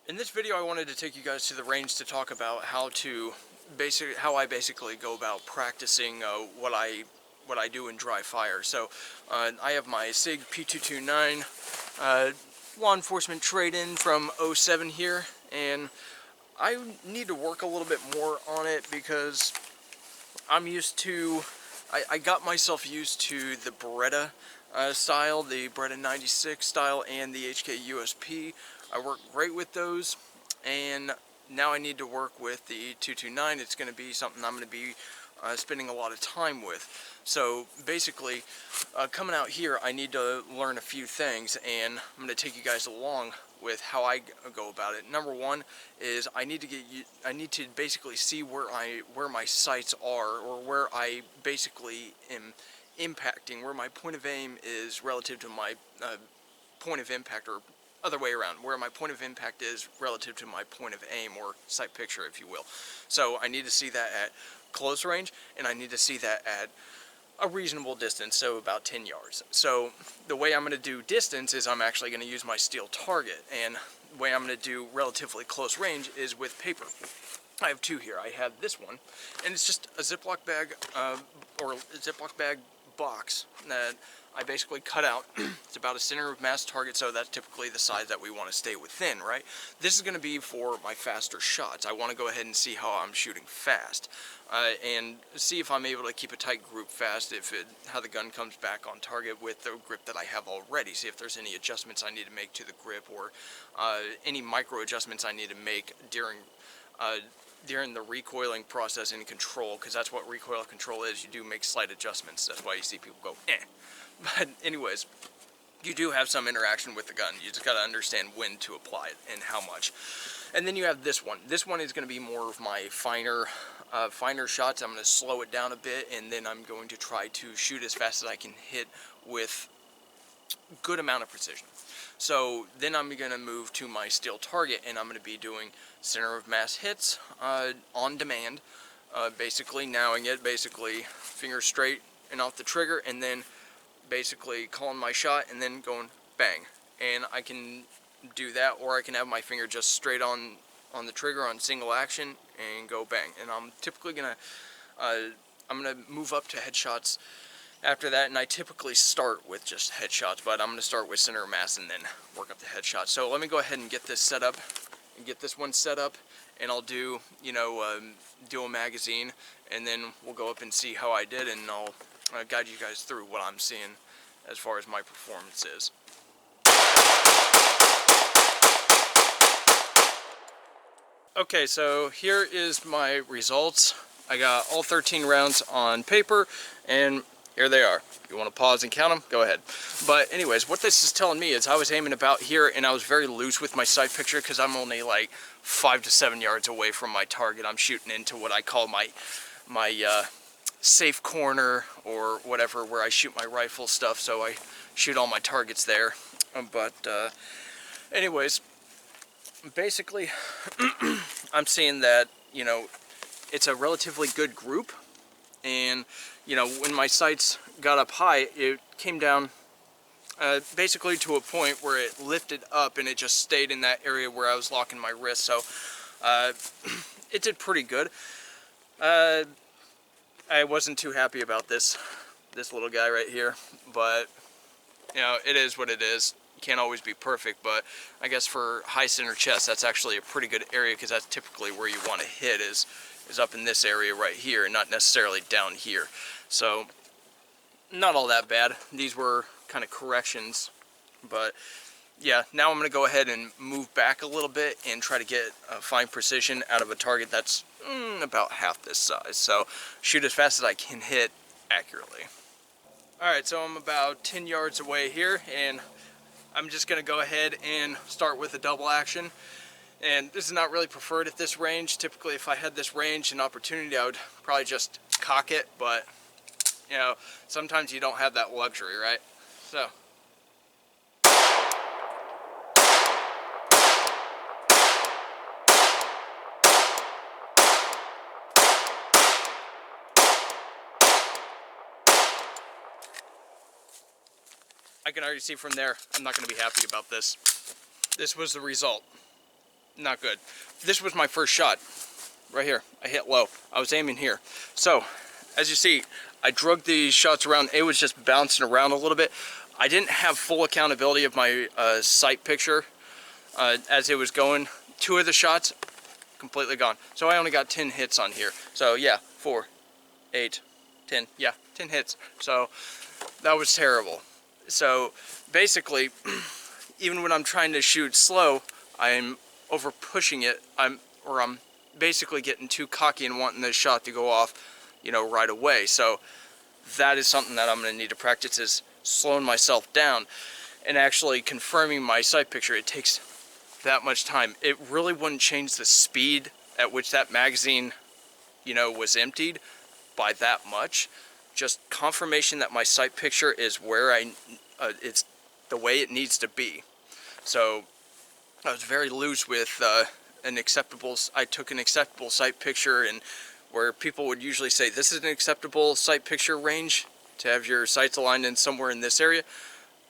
In this video, I wanted to take you guys to the range to talk about how I basically go about practicing what I do in dry fire. So, I have my SIG P229 law enforcement trade-in from '07 here, and I need to work a little bit more on it because I'm used to. I got myself used to the Beretta style, the Beretta 96 style, and the HK USP. I work great with those, and now I need to work with the 229. It's going to be something I'm going to be spending a lot of time with. So basically, coming out here, I need to learn a few things, and I'm going to take you guys along with how I go about it. Number one is I need to basically see where my sights are, or where I basically am impacting, where my point of aim is relative to my point of impact, or other way around, where my point of impact is relative to my point of aim, or sight picture, if you will. So I need to see that at close range, and I need to see that at a reasonable distance, so about 10 yards. So the way I'm going to do distance is I'm actually going to use my steel target, and the way I'm going to do relatively close range is with paper. I have two here. I have this one, and it's just a Ziploc bag, or a Ziploc bag box that I basically cut out. It's about a center of mass target, so that's typically the size that we want to stay within, right? This is going to be for my faster shots. I want to go ahead and see how I'm shooting fast, and see if I'm able to keep a tight group fast, how the gun comes back on target with the grip that I have already. See if there's any adjustments I need to make to the grip, or any micro adjustments I need to make during the recoiling process and control, because that's what recoil control is. You do make slight adjustments. That's why you see people go, eh. But anyways, you do have some interaction with the gun. You just got to understand when to apply it and how much. And then you have this one. This one is going to be more of my finer shots. I'm going to slow it down a bit, and then I'm going to try to shoot as fast as I can hit with good amount of precision. So then I'm going to move to my steel target, and I'm going to be doing center of mass hits on demand, basically nowing it, basically finger straight and off the trigger, and then basically calling my shot and then going bang. And I can do that, or I can have my finger just straight on the trigger on single action and go bang. And I'm typically gonna move up to headshots after that, and I typically start with just headshots, but I'm gonna start with center of mass and then work up to headshots. So let me go ahead and get this set up, and get this one set up, and I'll do do a magazine, and then we'll go up and see how I did, and I'll guide you guys through what I'm seeing as far as my performance is. Okay, so here is my results. I got all 13 rounds on paper, and here they are. If you want to pause and count them, go ahead. But anyways, what this is telling me is I was aiming about here, and I was very loose with my sight picture because I'm only like 5 to 7 yards away from my target. I'm shooting into what I call my safe corner, or whatever, where I shoot my rifle stuff, so I shoot all my targets there. But anyways, basically I'm seeing that it's a relatively good group, and when my sights got up high, it came down basically to a point where it lifted up, and it just stayed in that area where I was locking my wrist. So it did pretty good. I wasn't too happy about this little guy right here, but it is what it is. You can't always be perfect, but I guess for high center chest, that's actually a pretty good area, because that's typically where you want to hit, is up in this area right here, and not necessarily down here. So not all that bad. These were kind of corrections, but yeah, now I'm going to go ahead and move back a little bit and try to get a fine precision out of a target that's about half this size. So shoot as fast as I can hit accurately. Alright, so I'm about 10 yards away here, and I'm just going to go ahead and start with a double action. And this is not really preferred at this range. Typically, if I had this range and opportunity, I would probably just cock it, but sometimes you don't have that luxury, right? So I can already see from there, I'm not going to be happy about this. This was the result. not good. This was my first shot, right here. I hit low. I was aiming here. So, as you see, I drug these shots around. It was just bouncing around a little bit. I didn't have full accountability of my sight picture as it was going. 2 of the shots, completely gone. So I only got 10 hits on here. So yeah, 4, 8, 10, yeah, 10 hits. So that was terrible. So basically, even when I'm trying to shoot slow, I'm over pushing it. I'm basically getting too cocky and wanting this shot to go off, you know, right away. So that is something that I'm going to need to practice, is slowing myself down and actually confirming my sight picture. It takes that much time. It really wouldn't change the speed at which that magazine, you know, was emptied by that much. Just confirmation that my sight picture is where it's the way it needs to be. So I was very loose with I took an acceptable sight picture, and where people would usually say this is an acceptable sight picture range to have your sights aligned in somewhere in this area,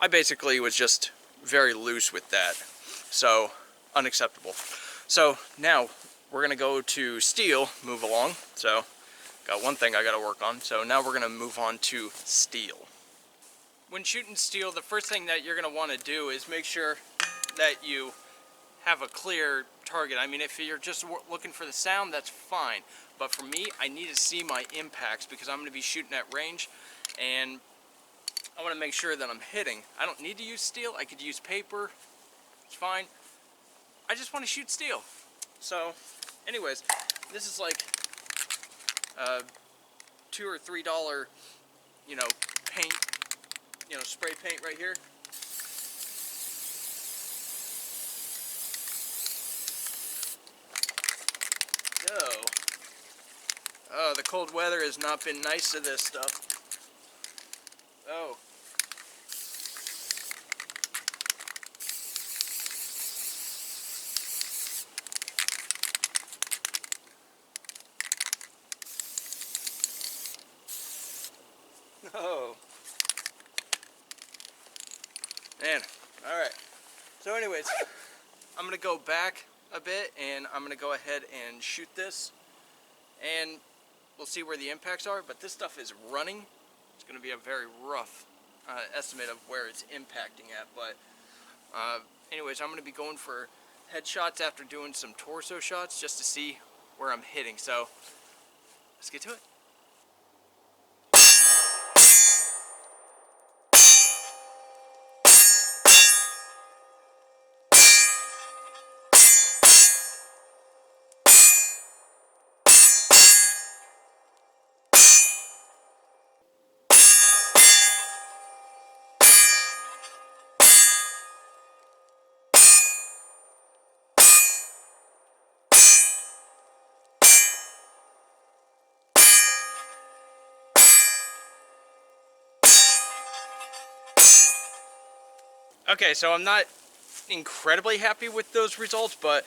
I basically was just very loose with that. So unacceptable. So now we're gonna go to steel, move along. So got one thing I gotta work on. So now we're gonna move on to steel. When shooting steel, the first thing that you're gonna wanna do is make sure that you have a clear target. I mean, if you're just looking for the sound, that's fine. But for me, I need to see my impacts because I'm gonna be shooting at range, and I wanna make sure that I'm hitting. I don't need to use steel. I could use paper, it's fine. I just want to shoot steel. So anyways, this is like $2 or $3, you know, paint, you know, spray paint right here. Oh, the cold weather has not been nice to this stuff. Oh. Oh. Man, alright. So anyways, I'm going to go back a bit and I'm going to go ahead and shoot this. And we'll see where the impacts are, but this stuff is running. It's going to be a very rough estimate of where it's impacting at. But anyways, I'm going to be going for headshots after doing some torso shots just to see where I'm hitting. So let's get to it. Okay, so I'm not incredibly happy with those results, but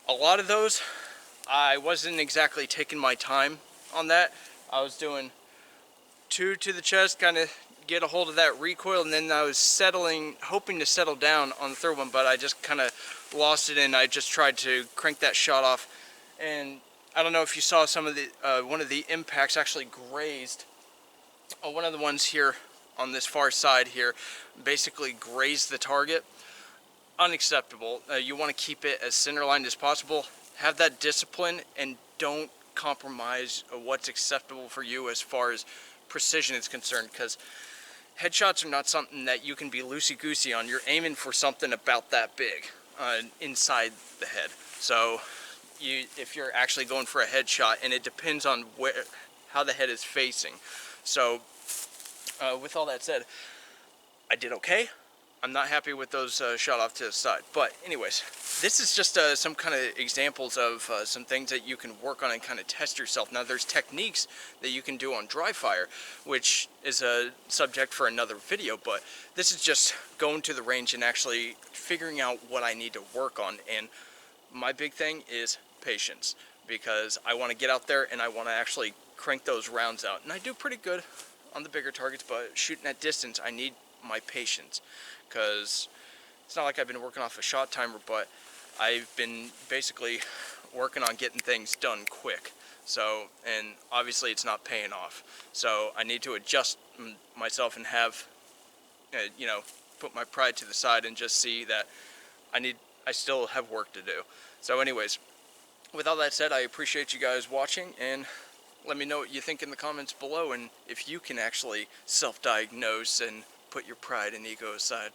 a lot of those, I wasn't exactly taking my time on that. I was doing 2 to the chest, kind of get a hold of that recoil, and then I was hoping to settle down on the third one, but I just kind of lost it, and I just tried to crank that shot off. And I don't know if you saw some of the, one of the impacts actually grazed. One of the ones here on this far side here basically grazed the target. Unacceptable. You want to keep it as center lined as possible. Have that discipline and don't compromise what's acceptable for you as far as precision is concerned, because headshots are not something that you can be loosey-goosey on. You're aiming for something about that big inside the head. So if you're actually going for a headshot, and it depends on how the head is facing. So with all that said, I did okay. I'm not happy with those shot off to the side. But anyways, this is just some kind of examples of some things that you can work on and kind of test yourself. Now there's techniques that you can do on dry fire, which is a subject for another video, but this is just going to the range and actually figuring out what I need to work on. And my big thing is patience, because I want to get out there and I want to actually crank those rounds out. And I do pretty good on the bigger targets, but shooting at distance, I need my patience, because it's not like I've been working off a shot timer, but I've been basically working on getting things done quick. So, and obviously it's not paying off. So I need to adjust myself and have, you know, put my pride to the side and just see that I still have work to do. So anyways, with all that said, I appreciate you guys watching, and let me know what you think in the comments below, and if you can actually self-diagnose and put your pride and ego aside.